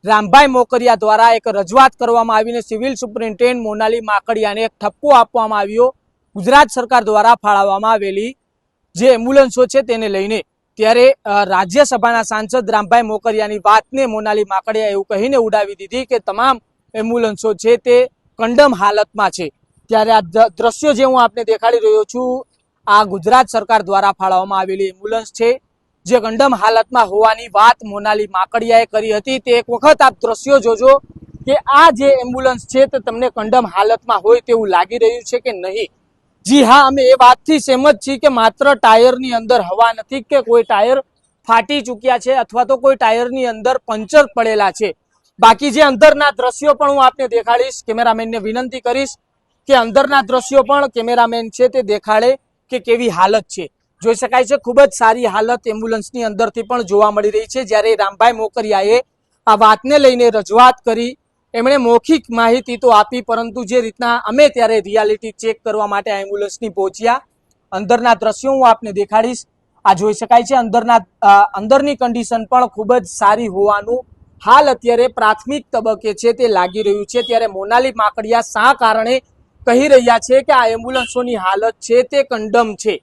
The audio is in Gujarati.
રામભાઈ મોકરિયા દ્વારા એક રજૂઆત કરવામાં આવીને સિવિલ સુપ્રિન્ટેન્ડન્ટ મોનાલી માકડિયાને એક ઠપકો આપવામાં આવ્યો ગુજરાત સરકાર દ્વારા ફાળવવામાં આવેલી જે એમ્બ્યુલન્સો છે તેને લઈને। ત્યારે રાજ્યસભાના સાંસદ રામભાઈ મોકરિયાની વાતને મોનાલી માકડિયાએ એવું કહીને ઉડાવી દીધી કે તમામ એમ્બ્યુલન્સો છે તે કંડમ હાલતમાં છે। ત્યારે આ દ્રશ્યો જે હું આપને દેખાડી રહ્યો છું આ ગુજરાત સરકાર દ્વારા ફાળવવામાં આવેલી એમ્બ્યુલન્સ છે જે કંડમ હાલતમાં હોવાની વાત મોનાલી માકડિયાએ કરી હતી। તે એક વખત આપ દ્રશ્યો જોજો કે આ જે એમ્બ્યુલન્સ છે તે તમને કંડમ હાલતમાં હોય તેવું લાગી રહ્યું છે કે નહીં। જી હા, અમે એ વાતથી સહેમત છીએ કે માત્ર ટાયરની અંદર હવા નથી કે કોઈ ટાયર ફાટી ચૂક્યા છે અથવા તો કોઈ ટાયરની અંદર પંચર પડેલા છે। બાકી જે અંદરના દ્રશ્યો પણ હું આપને દેખાડીશ, કેમેરામેનને વિનંતી કરીશ કે અંદરના દ્રશ્યો પણ કેમેરામેન છે તે દેખાડે કે કેવી હાલત છે। જોઈ શકાય છે ખૂબ જ સારી હાલત એમ્બ્યુલન્સની અંદરથી પણ જોવા મળી રહી છે। જ્યારે રામભાઈ મોકરિયાએ આ વાતને લઈને રજૂઆત કરી, એમણે મૌખિક માહિતી તો આપી, પરંતુ જે રીતના અમે ત્યારે રિયાલિટી ચેક કરવા માટે આ એમ્બ્યુલન્સની પહોંચ્યા, અંદરના દ્રશ્યો હું આપને દેખાડીશ। આ જોઈ શકાય છે અંદરની કન્ડિશન પણ ખૂબ જ સારી હોવાનું હાલ અત્યારે પ્રાથમિક તબક્કે છે તે લાગી રહ્યું છે। ત્યારે મોનાલી માકડિયા શા કારણે કહી રહ્યા છે કે આ એમ્બ્યુલન્સોની હાલત છે તે કંડમ છે,